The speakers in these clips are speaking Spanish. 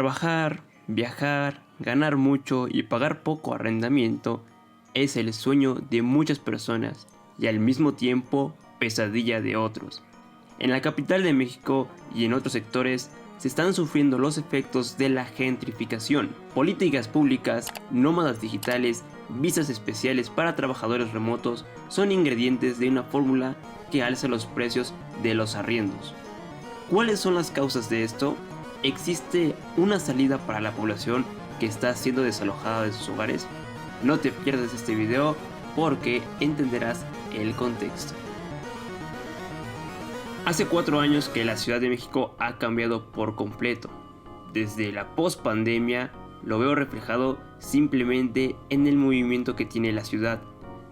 Trabajar, viajar, ganar mucho y pagar poco arrendamiento es el sueño de muchas personas y al mismo tiempo pesadilla de otros. En la capital de México y en otros sectores se están sufriendo los efectos de la gentrificación. Políticas públicas, nómadas digitales, visas especiales para trabajadores remotos son ingredientes de una fórmula que alza los precios de los arriendos. ¿Cuáles son las causas de esto? ¿Existe una salida para la población que está siendo desalojada de sus hogares? No te pierdas este video porque entenderás el contexto. Hace 4 años que la Ciudad de México ha cambiado por completo. Desde la post-pandemia lo veo reflejado simplemente en el movimiento que tiene la ciudad.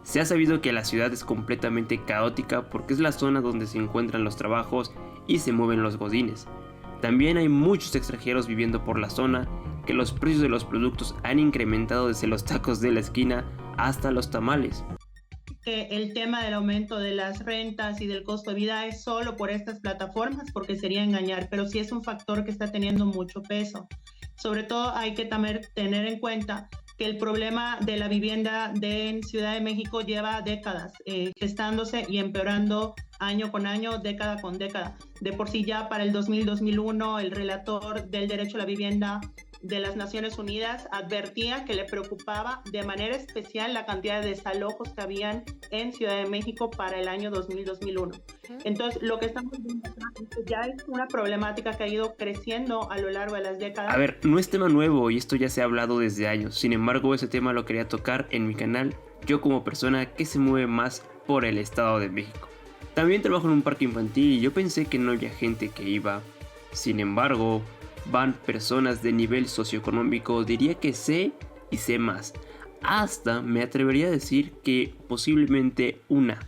Se ha sabido que la ciudad es completamente caótica porque es la zona donde se encuentran los trabajos y se mueven los godines. También hay muchos extranjeros viviendo por la zona, que los precios de los productos han incrementado desde los tacos de la esquina hasta los tamales. Que el tema del aumento de las rentas y del costo de vida es solo por estas plataformas, porque sería engañar, pero sí es un factor que está teniendo mucho peso. Sobre todo hay que también tener en cuenta que el problema de la vivienda en Ciudad de México lleva décadas gestándose y empeorando año con año, década con década. De por sí ya para el 2000-2001 el relator del derecho a la vivienda de las Naciones Unidas advertía que le preocupaba de manera especial la cantidad de desalojos que habían en Ciudad de México para el año 2000-2001. Entonces, lo que estamos viendo acá es que ya es una problemática que ha ido creciendo a lo largo de las décadas. A ver, no es tema nuevo y esto ya se ha hablado desde años. Sin embargo, ese tema lo quería tocar en mi canal, yo como persona que se mueve más por el Estado de México. También trabajo en un parque infantil y yo pensé que no había gente que iba. Sin embargo, van personas de nivel socioeconómico, diría que sé y sé más. Hasta me atrevería a decir que posiblemente una.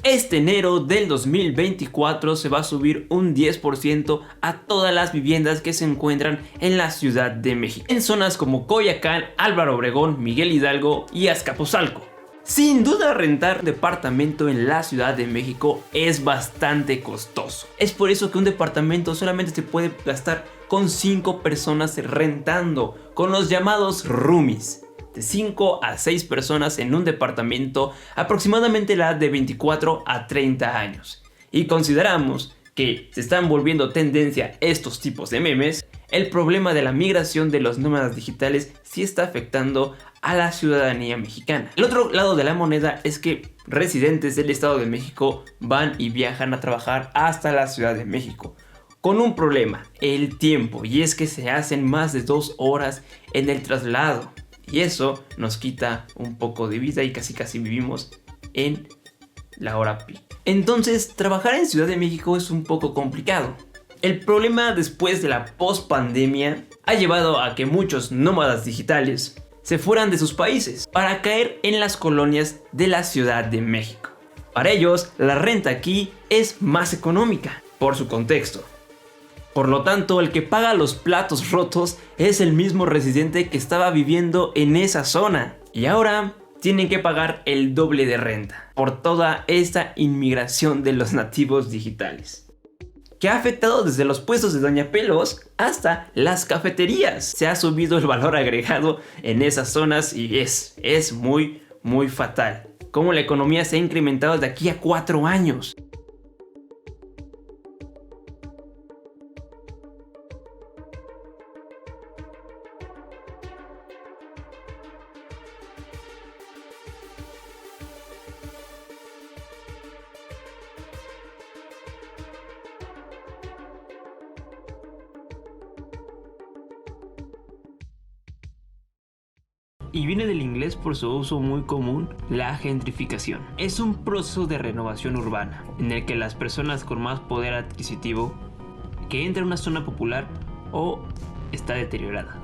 Este enero del 2024 se va a subir un 10% a todas las viviendas que se encuentran en la Ciudad de México, en zonas como Coyoacán, Álvaro Obregón, Miguel Hidalgo y Azcapotzalco. Sin duda, rentar un departamento en la Ciudad de México es bastante costoso. Es por eso que un departamento solamente se puede gastar con 5 personas rentando, con los llamados roomies. De 5 a 6 personas en un departamento, aproximadamente la edad de 24 a 30 años. Y consideramos que se están volviendo tendencia estos tipos de memes, el problema de la migración de los nómadas digitales sí está afectando a la ciudadanía mexicana. El otro lado de la moneda es que residentes del Estado de México van y viajan a trabajar hasta la Ciudad de México, con un problema, el tiempo, y es que se hacen más de 2 horas en el traslado. Y eso nos quita un poco de vida y casi vivimos en la hora pico. Entonces, trabajar en Ciudad de México es un poco complicado. El problema después de la post-pandemia ha llevado a que muchos nómadas digitales se fueran de sus países para caer en las colonias de la Ciudad de México. Para ellos, la renta aquí es más económica, por su contexto. Por lo tanto, el que paga los platos rotos es el mismo residente que estaba viviendo en esa zona. Y ahora tienen que pagar el doble de renta por toda esta inmigración de los nativos digitales, que ha afectado desde los puestos de Doña Pelos hasta las cafeterías. Se ha subido el valor agregado en esas zonas y es muy fatal. Cómo la economía se ha incrementado de aquí a 4 años. Y viene del inglés por su uso muy común, la gentrificación. Es un proceso de renovación urbana en el que las personas con más poder adquisitivo que entran a una zona popular o está deteriorada.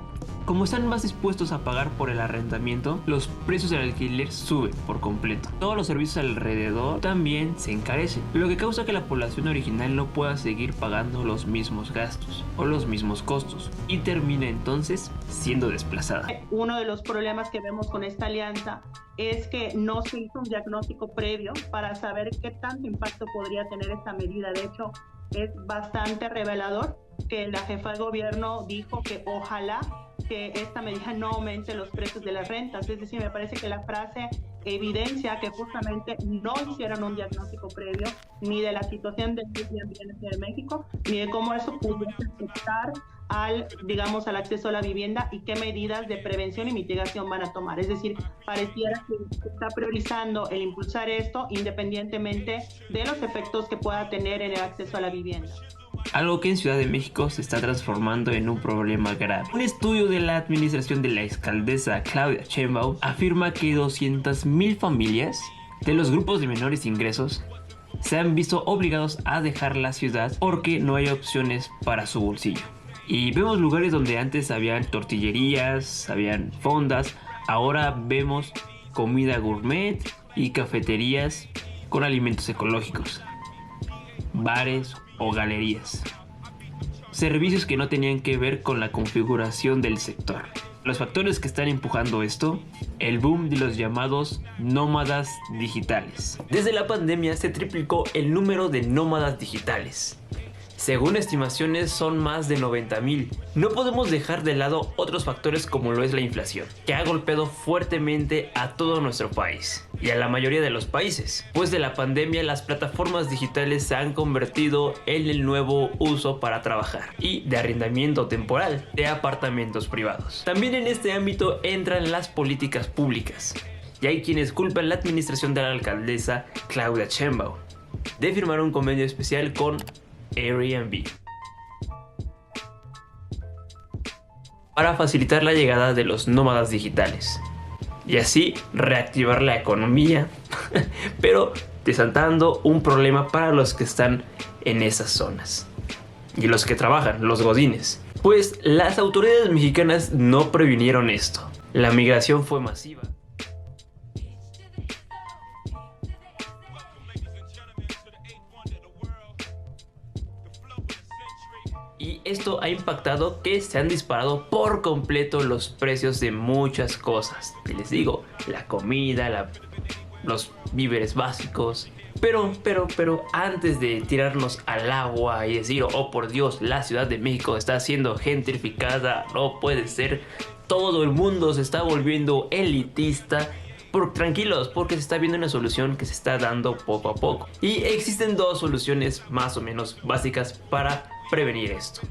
Como están más dispuestos a pagar por el arrendamiento, los precios del alquiler suben por completo. Todos los servicios alrededor también se encarecen, lo que causa que la población original no pueda seguir pagando los mismos gastos o los mismos costos y termina entonces siendo desplazada. Uno de los problemas que vemos con esta alianza es que no se hizo un diagnóstico previo para saber qué tanto impacto podría tener esta medida. De hecho, es bastante revelador que la jefa de gobierno dijo que ojalá que esta medida no aumente los precios de las rentas. Es decir, me parece que la frase evidencia que justamente no hicieron un diagnóstico previo ni de la situación del medio ambiente de México, ni de cómo eso pudiese afectar al acceso a la vivienda y qué medidas de prevención y mitigación van a tomar. Es decir, pareciera que se está priorizando el impulsar esto independientemente de los efectos que pueda tener en el acceso a la vivienda. Algo que en Ciudad de México se está transformando en un problema grave. Un estudio de la administración de la exalcaldesa Claudia Sheinbaum afirma que 200,000 familias de los grupos de menores ingresos se han visto obligados a dejar la ciudad porque no hay opciones para su bolsillo. Y vemos lugares donde antes habían tortillerías, habían fondas, ahora vemos comida gourmet y cafeterías con alimentos ecológicos, bares o galerías, servicios que no tenían que ver con la configuración del sector. Los factores que están empujando esto, el boom de los llamados nómadas digitales. Desde la pandemia se triplicó el número de nómadas digitales. Según estimaciones son más de 90,000. No podemos dejar de lado otros factores como lo es la inflación, que ha golpeado fuertemente a todo nuestro país y a la mayoría de los países. Después de la pandemia, las plataformas digitales se han convertido en el nuevo uso para trabajar y de arrendamiento temporal de apartamentos privados. También en este ámbito entran las políticas públicas y hay quienes culpan la administración de la alcaldesa Claudia Sheinbaum de firmar un convenio especial con Airbnb para facilitar la llegada de los nómadas digitales y así reactivar la economía, pero desatando un problema para los que están en esas zonas y los que trabajan, los godines, pues las autoridades mexicanas no previnieron esto. La migración fue masiva. Y esto ha impactado que se han disparado por completo los precios de muchas cosas. Y les digo, la comida, los víveres básicos. Pero antes de tirarnos al agua y decir, oh por Dios, la Ciudad de México está siendo gentrificada, no puede ser, todo el mundo se está volviendo elitista. Tranquilos, porque se está viendo una solución que se está dando poco a poco. Y existen dos soluciones más o menos básicas para prevenir esto.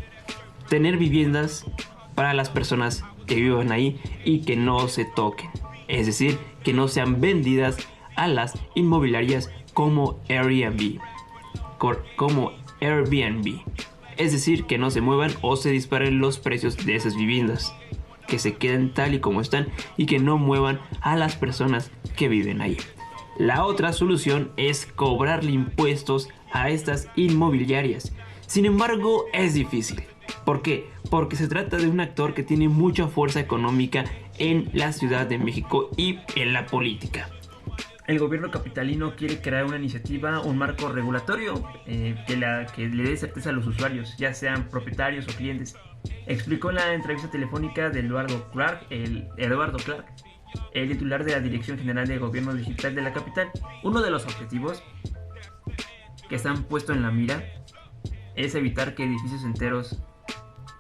Tener viviendas para las personas que vivan ahí y que no se toquen. Es decir, que no sean vendidas a las inmobiliarias como Airbnb. Es decir, que no se muevan o se disparen los precios de esas viviendas. Que se queden tal y como están y que no muevan a las personas que viven ahí. La otra solución es cobrarle impuestos a estas inmobiliarias. Sin embargo, es difícil. ¿Por qué? Porque se trata de un actor que tiene mucha fuerza económica en la Ciudad de México y en la política. El gobierno capitalino quiere crear una iniciativa, un marco regulatorio que le dé certeza a los usuarios, ya sean propietarios o clientes. Explicó en la entrevista telefónica de Eduardo Clark, el titular de la Dirección General de Gobierno Digital de la capital. Uno de los objetivos que están puestos en la mira es evitar que edificios enteros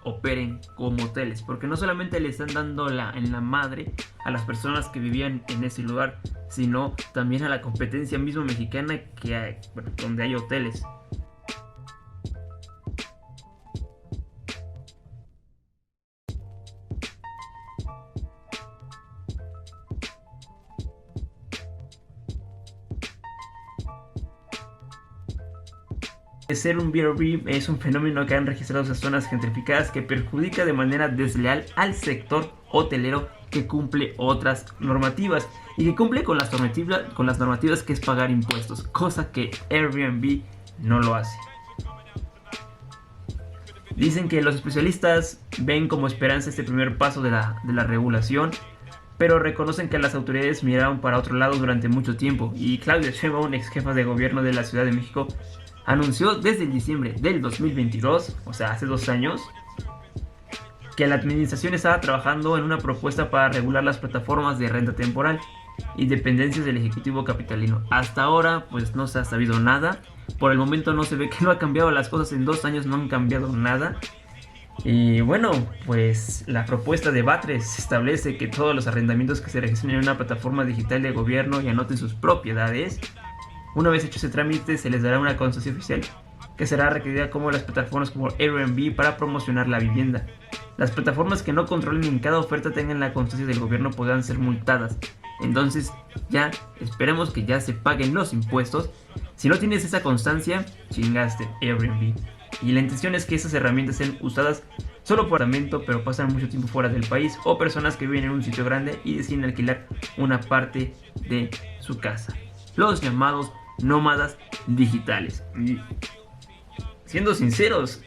operen como hoteles, porque no solamente le están dando en la madre a las personas que vivían en ese lugar, sino también a la competencia misma mexicana que hay, donde hay hoteles. Ser un B&B es un fenómeno que han registrado esas zonas gentrificadas que perjudica de manera desleal al sector hotelero que cumple otras normativas y que cumple con las normativas que es pagar impuestos, cosa que Airbnb no lo hace. Dicen que los especialistas ven como esperanza este primer paso de la regulación, pero reconocen que las autoridades miraron para otro lado durante mucho tiempo, y Claudia Sheinbaum, ex jefa de gobierno de la Ciudad de México, anunció desde diciembre del 2022, o sea, hace 2 años, que la administración estaba trabajando en una propuesta para regular las plataformas de renta temporal y dependencias del Ejecutivo capitalino. Hasta ahora, pues no se ha sabido nada. Por el momento no se ve que no ha cambiado las cosas, en 2 años no han cambiado nada. Y bueno, pues la propuesta de Batres establece que todos los arrendamientos que se registren en una plataforma digital de gobierno y anoten sus propiedades, una vez hecho ese trámite se les dará una constancia oficial que será requerida como las plataformas como Airbnb para promocionar la vivienda. Las plataformas que no controlen en cada oferta tengan la constancia del gobierno podrán ser multadas. Entonces ya esperemos que ya se paguen los impuestos. Si no tienes esa constancia, chingaste Airbnb. Y la intención es que esas herramientas sean usadas solo por apartamento, pero pasan mucho tiempo fuera del país, o personas que viven en un sitio grande y deciden alquilar una parte de su casa. Los llamados nómadas digitales. Y siendo sinceros,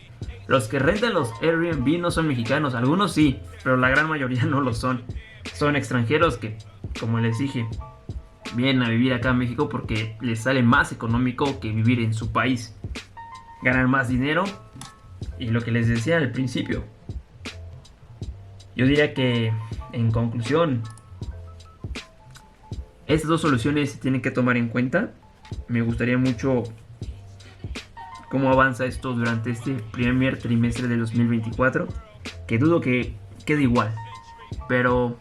los que rentan los Airbnb no son mexicanos. Algunos sí, pero la gran mayoría no lo son. Son extranjeros que, como les dije, vienen a vivir acá en México porque les sale más económico que vivir en su país. Ganan más dinero. Y lo que les decía al principio, yo diría que, en conclusión, estas 2 soluciones se tienen que tomar en cuenta. Me gustaría mucho cómo avanza esto durante este primer trimestre de 2024, que dudo que quede igual, pero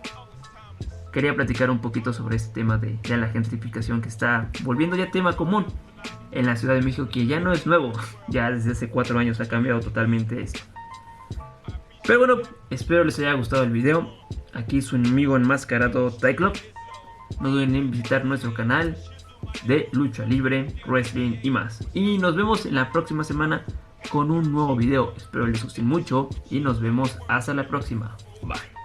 quería platicar un poquito sobre este tema de la gentrificación, que está volviendo ya tema común en la Ciudad de México, que ya no es nuevo, ya desde hace 4 años ha cambiado totalmente esto. Pero bueno, espero les haya gustado el video. Aquí su enemigo enmascarado Tyclops. No duden en visitar nuestro canal de lucha libre, wrestling y más. Y nos vemos en la próxima semana con un nuevo video. Espero les guste mucho y nos vemos hasta la próxima. Bye.